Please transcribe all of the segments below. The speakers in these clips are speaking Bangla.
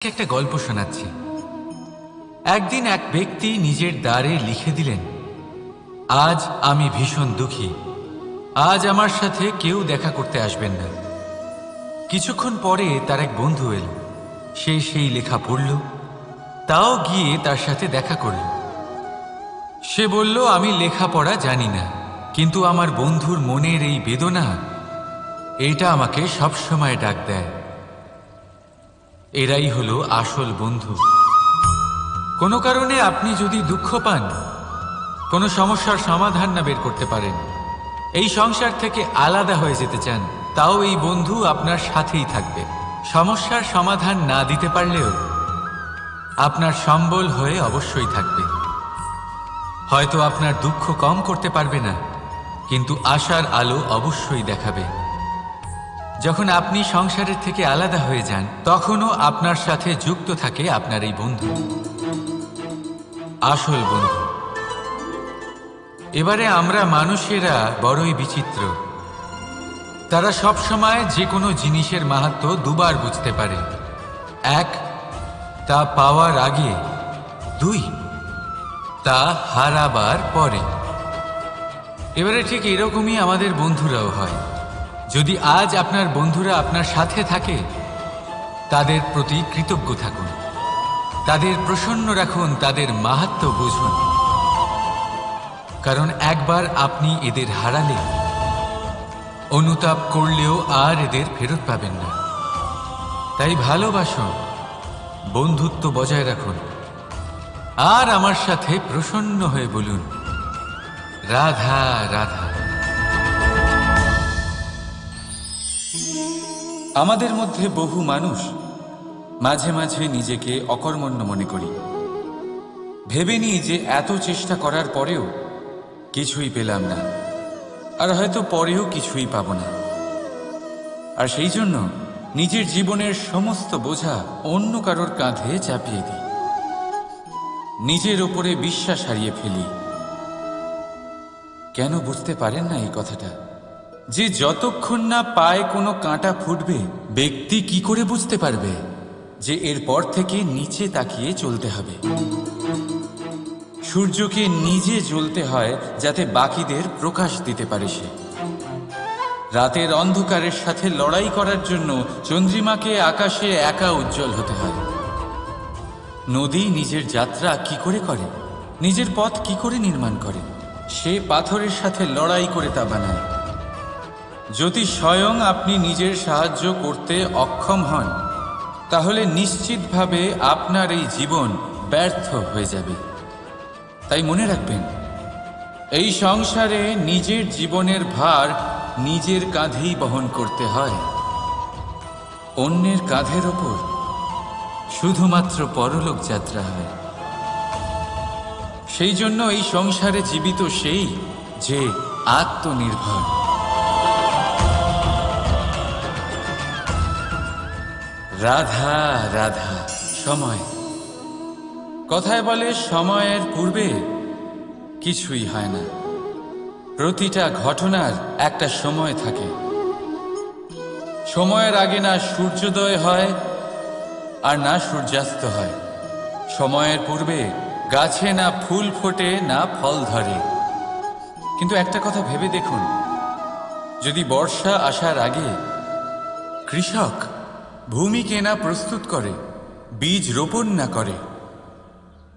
একটা গল্প শোনাচ্ছি। একদিন এক ব্যক্তি নিজের দ্বারে লিখে দিলেন, আজ আমি ভীষণ দুঃখী, আজ আমার সাথে কেউ দেখা করতে আসবেন না। কিছুক্ষণ পরে তার এক বন্ধু এলো, সে সেই লেখা পড়ল, তাও গিয়ে তার সাথে দেখা করল। সে বলল, আমি লেখাপড়া জানি না, কিন্তু আমার বন্ধুর মনের এই বেদনা, এটা আমাকে সবসময় ডাক দেয়। এরাই হলো আসল বন্ধু। কোনো কারণে আপনি যদি দুঃখ পান, কোনো সমস্যার সমাধান না বের করতে পারেন, এই সংসার থেকে আলাদা হয়ে যেতে চান, তাও এই বন্ধু আপনার সাথেই থাকবে। সমস্যার সমাধান না দিতে পারলেও আপনার সম্বল হয়ে অবশ্যই থাকবে। হয়তো আপনার দুঃখ কম করতে পারবে না, কিন্তু আশার আলো অবশ্যই দেখাবে। যখন আপনি সংসারের থেকে আলাদা হয়ে যান, তখনও আপনার সাথে যুক্ত থাকে আপনার এই বন্ধু, আসল বন্ধু। এবারে আমরা মানুষেরা বড়ই বিচিত্র। তারা সব সময় যে কোনো জিনিসের মাহাত্ম্য দুবার বুঝতে পারে। এক, তা পাওয়ার আগে। দুই, তা হারাবার পরে। এবারে ঠিক এরকমই আমাদের বন্ধুরাও হয়। যদি আজ আপনার বন্ধুরা আপনার সাথে থাকে, তাদের প্রতি কৃতজ্ঞ থাকুন, তাদের প্রসন্ন রাখুন, তাদের মাহাত্ম্য বুঝুন। কারণ একবার আপনি এদের হারালে, অনুতাপ করলেও আর এদের ফেরত পাবেন না। তাই ভালোবাসুন, বন্ধুত্ব বজায় রাখুন, আর আমার সাথে প্রসন্ন হয়ে বলুন, রাধা রাধা। আমাদের মধ্যে বহু মানুষ মাঝে মাঝে নিজেকে অকর্মণ্য মনে করি। ভেবে নিই যে এত চেষ্টা করার পরেও কিছুই পেলাম না, আর হয়তো পরেও কিছুই পাব না। আর সেই জন্য নিজের জীবনের সমস্ত বোঝা অন্য কারোর কাঁধে চাপিয়ে দিই, নিজের ওপরে বিশ্বাস হারিয়ে ফেলি। কেন বুঝতে পারেন না এই কথাটা? যে যতক্ষণ না পায়ে কোনো কাঁটা ফুটবে, ব্যক্তি কি করে বুঝতে পারবে যে এরপর থেকে নিচে তাকিয়ে চলতে হবে? সূর্যকে নিজে জ্বলতে হয় যাতে বাকিদের প্রকাশ দিতে পারে সে। রাতের অন্ধকারের সাথে লড়াই করার জন্য চন্দ্রিমাকে আকাশে একা উজ্জ্বল হতে হয়। নদী নিজের যাত্রা কি করে করে, নিজের পথ কি করে নির্মাণ করে? সে পাথরের সাথে লড়াই করে তা বানায়। যদি স্বয়ং আপনি নিজের সাহায্য করতে অক্ষম হন, তাহলে নিশ্চিতভাবে আপনার এই জীবন ব্যর্থ হয়ে যাবে। তাই মনে রাখবেন, এই সংসারে নিজের জীবনের ভার নিজের কাঁধেই বহন করতে হয়। অন্যের কাঁধের ওপর শুধুমাত্র পরলোক যাত্রা হয়। সেই জন্য এই সংসারে জীবিত সেই যে আত্মনির্ভর। রাধা রাধা। সময়, কথায় বলে সময়ের পূর্বে কিছুই হয় না। প্রতিটা ঘটনার একটা সময় থাকে। সময়ের আগে না সূর্যোদয় হয় আর না সূর্যাস্ত হয়। সময়ের পূর্বে গাছে না ফুল ফোটে না ফল ধরে। কিন্তু একটা কথা ভেবে দেখুন, যদি বর্ষা আসার আগে কৃষক ভূমিকে না প্রস্তুত করে, বীজ রোপণ না করে,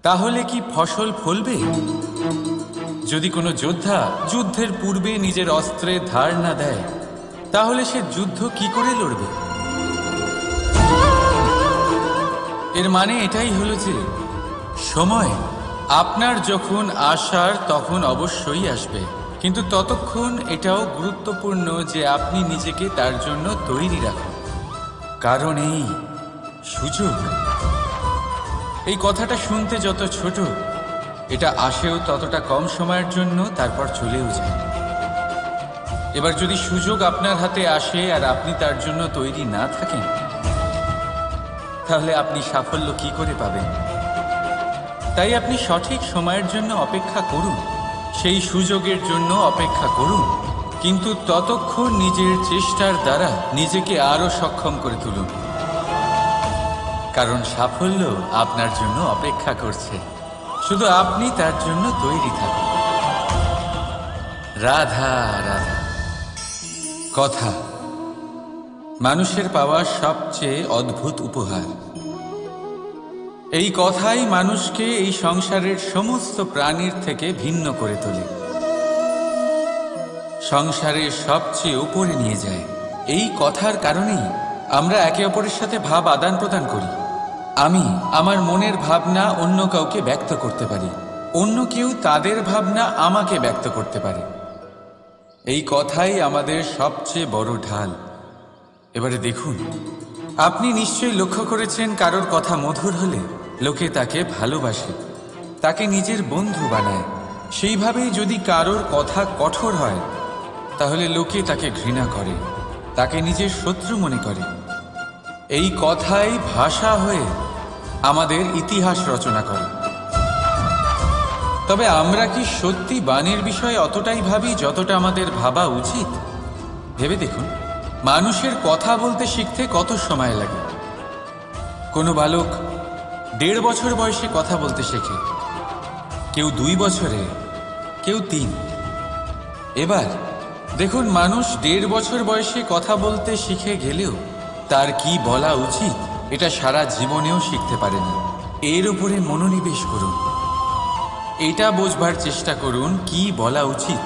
তাহলে কি ফসল ফলবে? যদি কোনো যোদ্ধা যুদ্ধের পূর্বে নিজের অস্ত্রে ধার না দেয়, তাহলে সে যুদ্ধ কি করে লড়বে? এর মানে এটাই হলো যে সময় আপনার যখন আসার তখন অবশ্যই আসবে, কিন্তু ততক্ষণ এটাও গুরুত্বপূর্ণ যে আপনি নিজেকে তার জন্য তৈরি রাখুন। কারণ এই সুযোগ, এই কথাটা শুনতে যত ছোট, এটা আসেও ততটা কম সময়ের জন্য, তারপর চলেও যায়। এবার যদি সুযোগ আপনার হাতে আসে আর আপনি তার জন্য তৈরি না থাকেন, তাহলে আপনি সাফল্য কি করে পাবেন? তাই আপনি সঠিক সময়ের জন্য অপেক্ষা করুন, সেই সুযোগের জন্য অপেক্ষা করুন, কিন্তু ততক্ষণ নিজের চেষ্টার দ্বারা নিজেকে আরো সক্ষম করে তুলুন। কারণ সাফল্য আপনার জন্য অপেক্ষা করছে, শুধু আপনি তার জন্য তৈরি থাকুন। রাধা রাধা। কথা মানুষের পাওয়া সবচেয়ে অদ্ভুত উপহার। এই কথাই মানুষকে এই সংসারের সমস্ত প্রাণীর থেকে ভিন্ন করে তোলে, সংসারের সবচেয়ে উপরে নিয়ে যায়। এই কথার কারণেই আমরা একে অপরের সাথে ভাব আদান প্রদান করি। আমি আমার মনের ভাবনা অন্য কাউকে ব্যক্ত করতে পারি, অন্য কেউ তাদের ভাবনা আমাকে ব্যক্ত করতে পারে। এই কথাই আমাদের সবচেয়ে বড় ঢাল। এবারে দেখুন, আপনি নিশ্চয়ই লক্ষ্য করেছেন, কারোর কথা মধুর হলে লোকে তাকে ভালোবাসে, তাকে নিজের বন্ধু বানায়। সেইভাবেই যদি কারোর কথা কঠোর হয়, তাহলে লোকে তাকে ঘৃণা করে, তাকে নিজের শত্রু মনে করে। এই কথাই ভাষা হয়ে আমাদের ইতিহাস রচনা করে। তবে আমরা কি সত্যি বাণীর বিষয়ে অতটাই ভাবি যতটা আমাদের ভাবা উচিত? ভেবে দেখুন, মানুষের কথা বলতে শিখতে কত সময় লাগে। কোনো বালক 1.5 বছর বয়সে কথা বলতে শেখে, কেউ 2 বছরে, কেউ 3। এবার দেখুন, মানুষ 1.5 বছর বয়সে কথা বলতে শিখে গেলেও তার কি বলা উচিত এটা সারা জীবনেও শিখতে পারে না। এর উপরে মনোনিবেশ করুন, এটা বোঝবার চেষ্টা করুন কি বলা উচিত।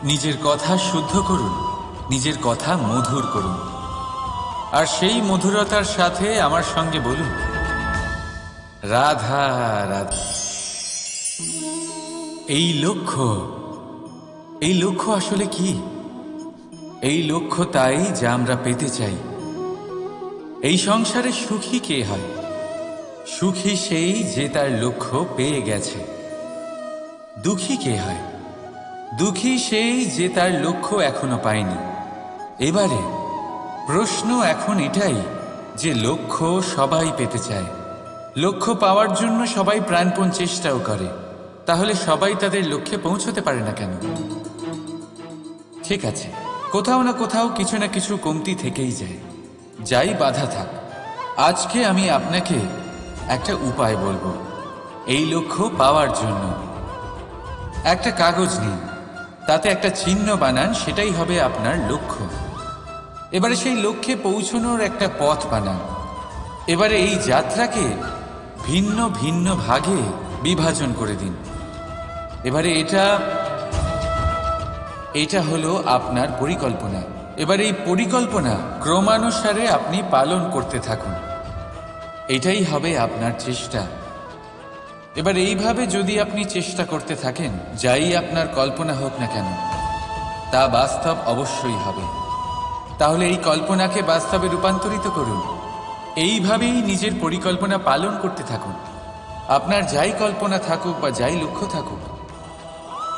নিজের কথা শুদ্ধ করুন, নিজের কথা মধুর করুন, আর সেই মধুরতার সাথে আমার সঙ্গে বলুন, রাধা রাধা। এই লক্ষ্য আসলে কি? এই লক্ষ্য তাই যা আমরা পেতে চাই। এই সংসারে সুখী কে হয়? সুখী সেই যে তার লক্ষ্য পেয়ে গেছে। দুঃখী কে হয়? দুঃখী সেই যে তার লক্ষ্য এখনো পায়নি। এবারে প্রশ্ন এখন এটাই যে লক্ষ্য সবাই পেতে চায়, লক্ষ্য পাওয়ার জন্য সবাই প্রাণপণ চেষ্টাও করে, তাহলে সবাই তাদের লক্ষ্যে পৌঁছতে পারে না কেন? ঠিক আছে, কোথাও না কোথাও কিছু না কিছু কমতি থেকেই যায়, যাই বাধা থাক। আজকে আমি আপনাকে একটা উপায় বলবো এই লক্ষ্য পাওয়ার জন্য। একটা কাগজ নিন, তাতে একটা চিহ্ন বানান, সেটাই হবে আপনার লক্ষ্য। এবারে সেই লক্ষ্যে পৌঁছানোর একটা পথ বানান। এবারে এই যাত্রাকে ভিন্ন ভিন্ন ভাগে বিভাজন করে দিন। এবারে এটা হলো আপনার পরিকল্পনা। এবার এই পরিকল্পনা ক্রমানুসারে আপনি পালন করতে থাকুন, এটাই হবে আপনার চেষ্টা। এবার এইভাবে যদি আপনি চেষ্টা করতে থাকেন, যাই আপনার কল্পনা হোক না কেন তা বাস্তব অবশ্যই হবে। তাহলে এই কল্পনাকে বাস্তবে রূপান্তরিত করুন। এইভাবেই নিজের পরিকল্পনা পালন করতে থাকুন। আপনার যাই কল্পনা থাকুক বা যাই লক্ষ্য থাকুক,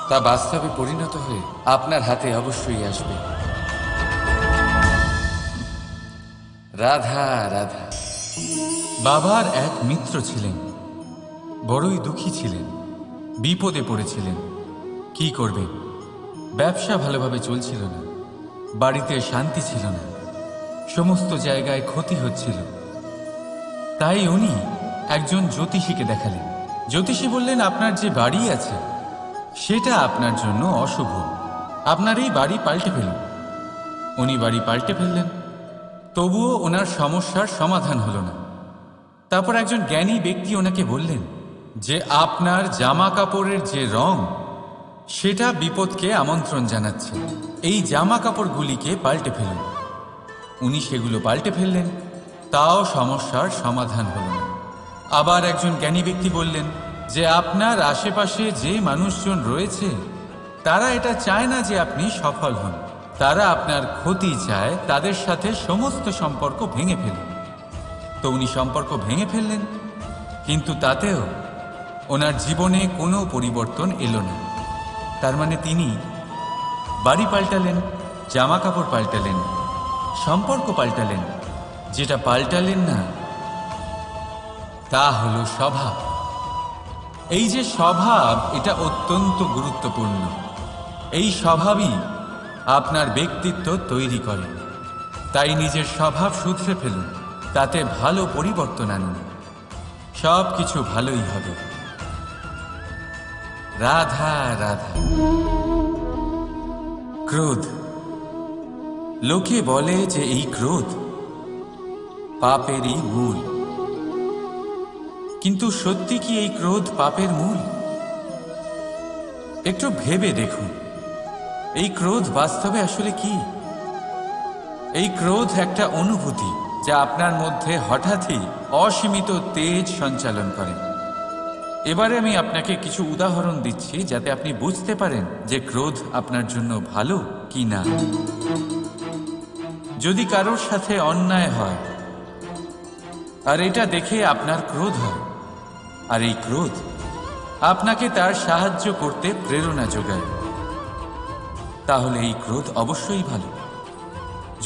তা বাস্তবে পরিণত হয়ে আপনার হাতে অবশ্যই আসবে। রাধা রাধা। বাবার এক মিত্র ছিলেন, বড়ই দুঃখী ছিলেন, বিপদে পড়েছিলেন। কি করবেন? ব্যবসা ভালোভাবে চলছিল না, বাড়িতে শান্তি ছিল না, সমস্ত জায়গায় ক্ষতি হচ্ছিল। তাই উনি একজন জ্যোতিষীকে দেখালেন। জ্যোতিষী বললেন, আপনার যে বাড়ি আছে সেটা আপনার জন্য অশুভ, আপনার এই বাড়ি পাল্টে ফেলুন। উনি বাড়ি পাল্টে ফেললেন, তবুও ওনার সমস্যার সমাধান হলো না। তারপর একজন জ্ঞানী ব্যক্তি ওনাকে বললেন যে আপনার জামা কাপড়ের যে রং সেটা বিপদকে আমন্ত্রণ জানাচ্ছে, এই জামা কাপড়গুলিকে পাল্টে ফেলুন। উনি সেগুলো পাল্টে ফেললেন, তাও সমস্যার সমাধান হলো না। আবার একজন জ্ঞানী ব্যক্তি বললেন যে আপনার আশেপাশে যে মানুষজন রয়েছে তারা এটা চায় না যে আপনি সফল হন, তারা আপনার ক্ষতি চায়, তাদের সাথে সমস্ত সম্পর্ক ভেঙে ফেলুন। তো উনি সম্পর্ক ভেঙে ফেললেন, কিন্তু তাতেও ওনার জীবনে কোনো পরিবর্তন এলো না। তার মানে তিনি বাড়ি পাল্টালেন, জামা কাপড় পাল্টালেন, সম্পর্ক পাল্টালেন, যেটা পাল্টালেন না তা হলো স্বভাব। এই যে স্বভাব, এটা অত্যন্ত গুরুত্বপূর্ণ। এই স্বভাবই আপনার ব্যক্তিত্ব তৈরি করে। তাই নিজের স্বভাব শুধরে ফেলুন, তাতে ভালো পরিবর্তন আনুন, সব কিছু ভালোই হবে। রাধা রাধা। ক্রোধ, লোকে বলে যে এই ক্রোধ পাপেরই মূল, কিন্তু সত্যি কি এই ক্রোধ পাপের মূল? একটু ভেবে দেখুন, এই ক্রোধ বাস্তবে আসলে কি? এই ক্রোধ একটা অনুভূতি যা আপনার মধ্যে হঠাৎই অসীমিত তেজ সঞ্চালন করে। এবারে আমি আপনাকে কিছু উদাহরণ দিচ্ছি যাতে আপনি বুঝতে পারেন যে ক্রোধ আপনার জন্য ভালো কি না। যদি কারোর সাথে অন্যায় হয় আর এটা দেখে আপনার ক্রোধ হয়, আর এই ক্রোধ আপনাকে তার সাহায্য করতে প্রেরণা যোগায়, তাহলে এই ক্রোধ অবশ্যই ভালো।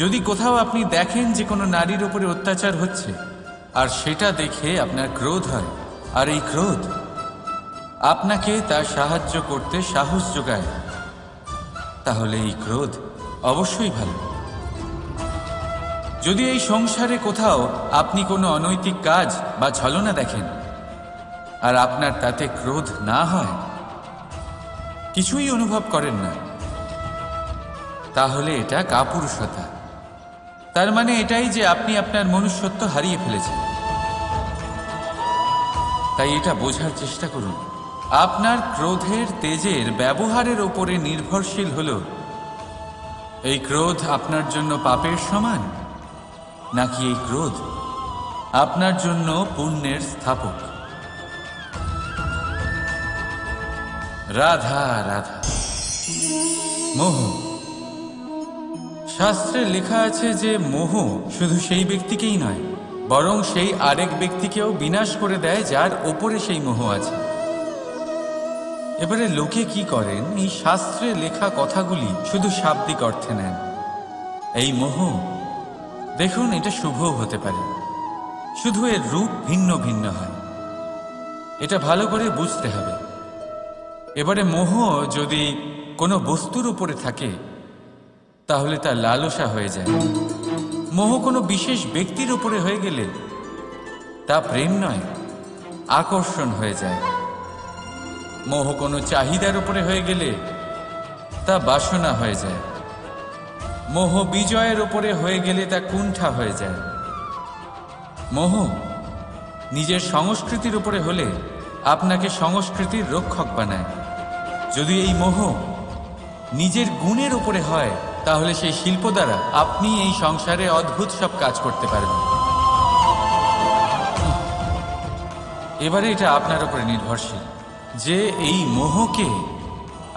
যদি কোথাও আপনি দেখেন যে কোনো নারীর উপরে অত্যাচার হচ্ছে আর সেটা দেখে আপনার ক্রোধ হয়, আর এই ক্রোধ আপনাকে তার সাহায্য করতে সাহস যোগায়, তাহলে এই ক্রোধ অবশ্যই ভালো। যদি এই সংসারে কোথাও আপনি কোনো অনৈতিক কাজ বা ছলনা দেখেন আর আপনার তাতে ক্রোধ না হয়, কিছুই অনুভব করেন না, তাহলে এটা কাপুরুষতা। তার মানে এটাই যে আপনি আপনার মনুষ্যত্ব হারিয়ে ফেলেছেন। তাই এটা বোঝার চেষ্টা করুন, আপনার ক্রোধের তেজের ব্যবহারের ওপরে নির্ভরশীল হল এই ক্রোধ আপনার জন্য পাপের সমান, নাকি এই ক্রোধ আপনার জন্য পুণ্যের স্থাপক। রাধা রাধা। মোহ, শাস্ত্রে লেখা আছে যে মোহ শুধু সেই ব্যক্তিকেই নয়, বরং সেই আরেক ব্যক্তিকেও বিনাশ করে দেয় যার ওপরে সেই মোহ আছে। এবারে লোকে কি করেন, এই শাস্ত্রে লেখা কথাগুলি শুধু শাব্দিক অর্থে নেন। এই মোহ দেখুন, এটা শুভও হতে পারে, শুধু এর রূপ ভিন্ন ভিন্ন হয়। এটা ভালো করে বুঝতে হবে। এবারে মোহ যদি কোনো বস্তুর উপরে থাকে তাহলে তা লালসা হয়ে যায়। মোহ কোনো বিশেষ ব্যক্তির উপরে হয়ে গেলে তা প্রেম নয়, আকর্ষণ হয়ে যায়। মোহ কোনো চাহিদার উপরে হয়ে গেলে তা বাসনা হয়ে যায়। মোহ বিজয়ের উপরে হয়ে গেলে তা কুণ্ঠা হয়ে যায়। মোহ নিজের সংস্কৃতির উপরে হলে আপনাকে সংস্কৃতির রক্ষক বানায়। যদি এই মোহ নিজের গুণের উপরে হয় তাহলে সেই শিল্প দ্বারা আপনি এই সংসারে অদ্ভুত সব কাজ করতে পারবেন। এবারে এটা আপনার উপরে নির্ভরশীল যে এই মোহকে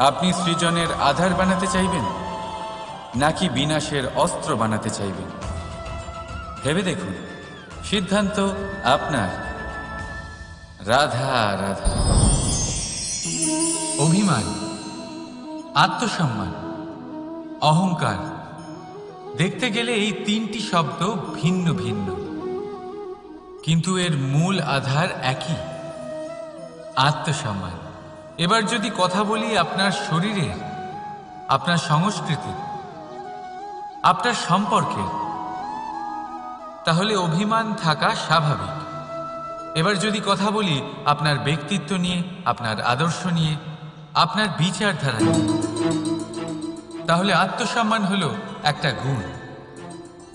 আপনি সৃজনের আধার বানাতে চাইবেন নাকি বিনাশের অস্ত্র বানাতে চাইবেন। ভেবে দেখুন, সিদ্ধান্ত আপনার। রাধা রাধা। অভিমান, আত্মসম্মান, অহংকার, দেখতে গেলে এই তিনটি শব্দ ভিন্ন ভিন্ন, কিন্তু এর মূল আধার একই, আত্মসম্মান। এবার যদি কথা বলি আপনার শরীরের, আপনার সংস্কৃতি, আপনার সম্পর্কে, তাহলে অভিমান থাকা স্বাভাবিক। এবার যদি কথা বলি আপনার ব্যক্তিত্ব নিয়ে, আপনার আদর্শ নিয়ে, আপনার বিচারধারা নিয়ে, তাহলে আত্মসম্মান হলো একটা গুণ।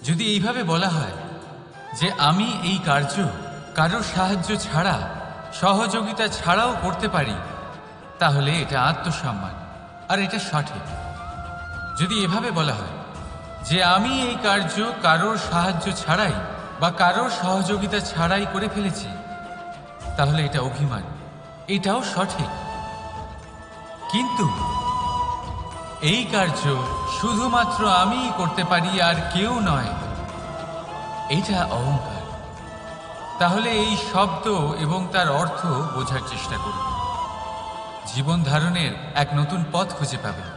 যদি এইভাবে বলা হয় যে আমি এই কার্য কারোর সাহায্য ছাড়া, সহযোগিতা ছাড়াও করতে পারি, তাহলে এটা আত্মসম্মান, আর এটা সঠিক। যদি এভাবে বলা হয় যে আমি এই কার্য কারোর সাহায্য ছাড়াই বা কারোর সহযোগিতা ছাড়াই করে ফেলেছি, তাহলে এটা অভিমান, এটাও সঠিক। কিন্তু এই কার্য শুধুমাত্র আমিই করতে পারি আর কেউ নয়, এটা অহংকার। তাহলে এই শব্দ এবং তার অর্থ বোঝার চেষ্টা করুন। জীবন ধারণের এক নতুন পথ খুঁজে পাবেন।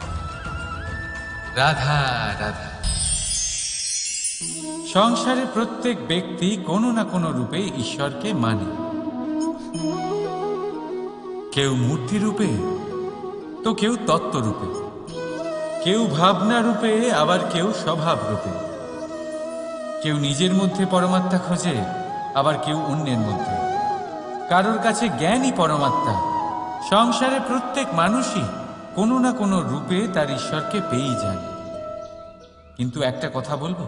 রাধা রাধা। সংসারে প্রত্যেক ব্যক্তি কোনো না কোনো রূপে ঈশ্বরকে মানে। কেউ মূর্তি রূপে, তো কেউ তত্ত্ব রূপে, কেউ ভাবনা রূপে, আবার কেউ স্বভাব রূপে। কেউ নিজের মধ্যে পরমাত্মা খোঁজে, আবার কেউ অন্যের মধ্যে। কারোর কাছে জ্ঞানই পরমাত্মা। সংসারে প্রত্যেক মানুষই কোনো না কোনো রূপে তার ঈশ্বরকে পেয়েই যান। কিন্তু একটা কথা বলবো,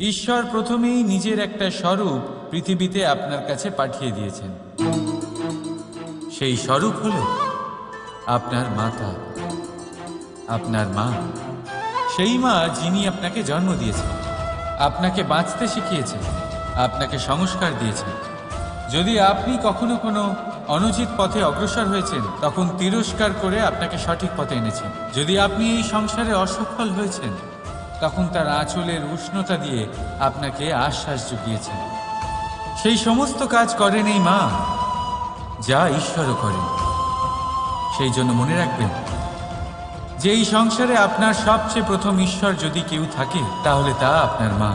ঈশ্বর প্রথমেই নিজের একটা স্বরূপ পৃথিবীতে আপনার কাছে পাঠিয়ে দিয়েছেন। সেই স্বরূপ হল আপনার মাতা, আপনার মা। সেই মা যিনি আপনাকে জন্ম দিয়েছেন, আপনাকে বাঁচতে শিখিয়েছেন, আপনাকে সংস্কার দিয়েছেন। যদি আপনি কখনো কোনো অনুচিত পথে অগ্রসর হয়েছেন, তখন তিরস্কার করে আপনাকে সঠিক পথে এনেছেন। যদি আপনি এই সংসারে অসফল হয়েছেন, তখন তার আঁচলের উষ্ণতা দিয়ে আপনাকে আশ্বাস জুগিয়েছেন। সেই সমস্ত কাজ করেন এই মা, যা ঈশ্বরও করেন। সেই জন্য মনে রাখবেন যে এই সংসারে আপনার সবচেয়ে প্রথম ঈশ্বর যদি কেউ থাকে, তাহলে তা আপনার মা।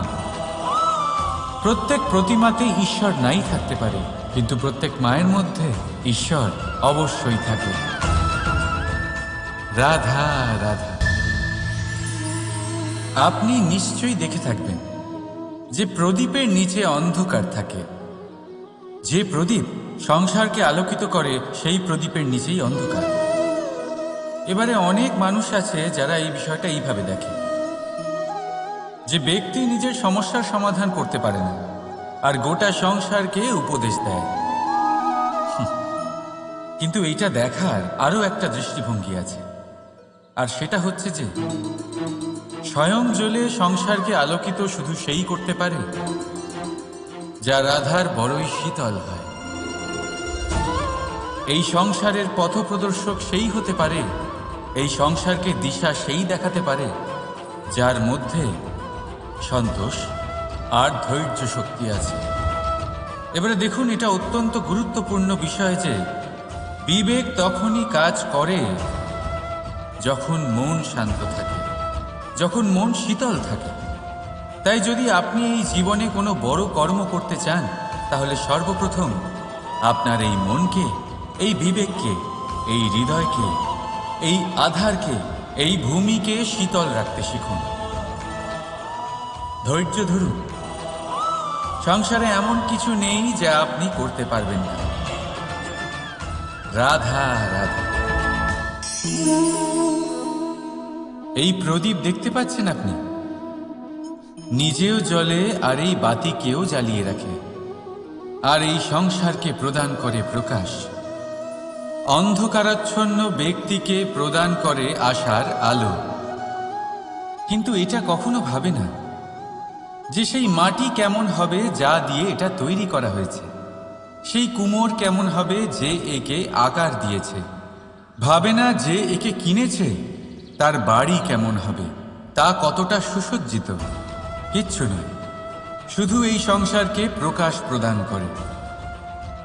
প্রত্যেক প্রতিমাতে ঈশ্বর নাই থাকতে পারে, কিন্তু প্রত্যেক মায়ের মধ্যে ঈশ্বর অবশ্যই থাকে। রাধা রাধা। আপনি নিশ্চয়ই দেখে থাকবেন যে প্রদীপের নিচে অন্ধকার থাকে। যে প্রদীপ সংসারকে আলোকিত করে, সেই প্রদীপের নিচেই অন্ধকার। এবারে অনেক মানুষ আছে যারা এই বিষয়টা এইভাবে দেখে যে ব্যক্তি নিজের সমস্যার সমাধান করতে পারে না, আর গোটা সংসারকে উপদেশ দেয়। কিন্তু এইটা দেখার আরো একটা দৃষ্টিভঙ্গি আছে, আর সেটা হচ্ছে যে স্বয়ং জ্বলে সংসারকে আলোকিত শুধু সেই করতে পারে যা রাধার বড়ই শীতল হয়। এই সংসারের পথপ্রদর্শক সেই হতে পারে, এই সংসারকে দিশা সেই দেখাতে পারে যার মধ্যে সন্তোষ আর ধৈর্য শক্তি আছে। এবারে দেখুন, এটা অত্যন্ত গুরুত্বপূর্ণ বিষয় যে বিবেক তখনই কাজ করে যখন মন শান্ত থাকে, যখন মন শীতল থাকে। তাই যদি আপনি এই জীবনে কোনো বড় কর্ম করতে চান, তাহলে সর্বপ্রথম আপনার এই মনকে, এই বিবেককে, এই হৃদয়কে, এই আধারকে, এই ভূমিকে শীতল রাখতে শিখুন। ধৈর্য ধরুন। সংসারে এমন কিছু নেই যা আপনি করতে পারবেন না। রাধা রাধা। এই প্রদীপ দেখতে পাচ্ছেন আপনি? নিজেও জ্বলে আর এই বাতিকেও জ্বালিয়ে রাখে, আর এই সংসারকে প্রদান করে প্রকাশ। অন্ধকারাচ্ছন্ন ব্যক্তিকে প্রদান করে আশার আলো। কিন্তু এটা কখনো ভাবে না যে সেই মাটি কেমন হবে যা দিয়ে এটা তৈরি করা হয়েছে, সেই কুমোর কেমন হবে যে একে আকার দিয়েছে। ভাবে না যে একে কিনেছে তার বাড়ি কেমন হবে, তা কতটা সুসজ্জিত। কিচ্ছু নয়, শুধু এই সংসারকে প্রকাশ প্রদান করে।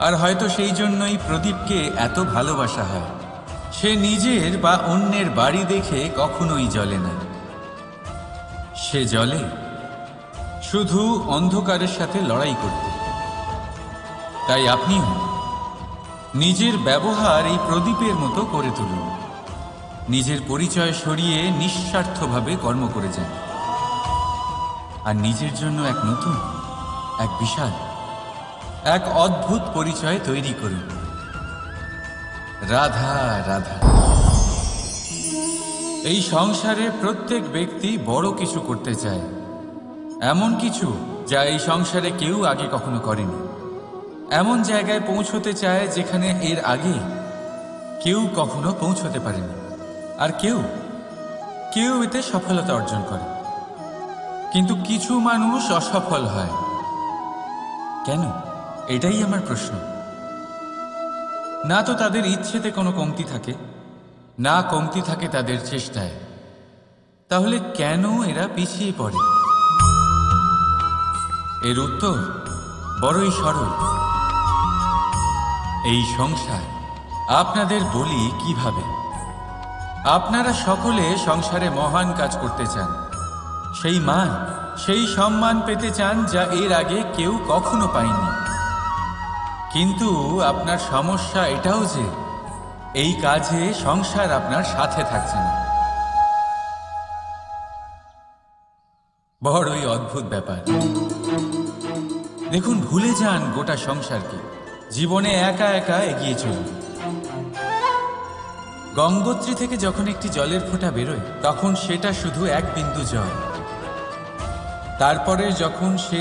আর হয়তো সেই জন্যই প্রদীপকে এত ভালোবাসা হয়। সে নিজের বা অন্যের বাড়ি দেখে কখনোই জ্বলে না। সে জ্বলে শুধু অন্ধকারের সাথে লড়াই করতে। তাই আপনিও নিজের ব্যবহার এই প্রদীপের মতো করে তুলুন। নিজের পরিচয় সরিয়ে নিঃস্বার্থভাবে কর্ম করে যান, আর নিজের জন্য এক নতুন, এক বিশাল, এক অদ্ভুত পরিচয় তৈরি করুন। রাধা রাধা। এই সংসারে প্রত্যেক ব্যক্তি বড় কিছু করতে চায়, এমন কিছু যা এই সংসারে কেউ আগে কখনো করেনি। এমন জায়গায় পৌঁছতে চায় যেখানে এর আগে কেউ কখনো পৌঁছতে পারেনি। আর কেউ এতে সফলতা অর্জন করে। কিন্তু কিছু মানুষ অসফল হয় কেন? এটাই আমার প্রশ্ন। না তো তাদের ইচ্ছেতে কোনো কমতি থাকে, না কমতি থাকে তাদের চেষ্টায়। তাহলে কেন এরা পিছিয়ে পড়ে? এর উত্তর বড়ই সরল। এই সংসার আপনাদের বলি কিভাবে। আপনারা সকলে সংসারে মহান কাজ করতে চান, সেই মান, সেই সম্মান পেতে চান যা এর আগে কেউ কখনো পায়নি। কিন্তু আপনার সমস্যা এটাও যে এই কাজে সংসার আপনার সাথে থাকছে না। বড়ই অদ্ভুত ব্যাপার। দেখুন, ভুলে যান গোটা সংসারকে, জীবনে একা একা এগিয়ে চলুন। গঙ্গোত্রী থেকে যখন একটি জলের ফোঁটা বেরোয়, তখন সেটা শুধু এক বিন্দু জল। তারপরে যখন সে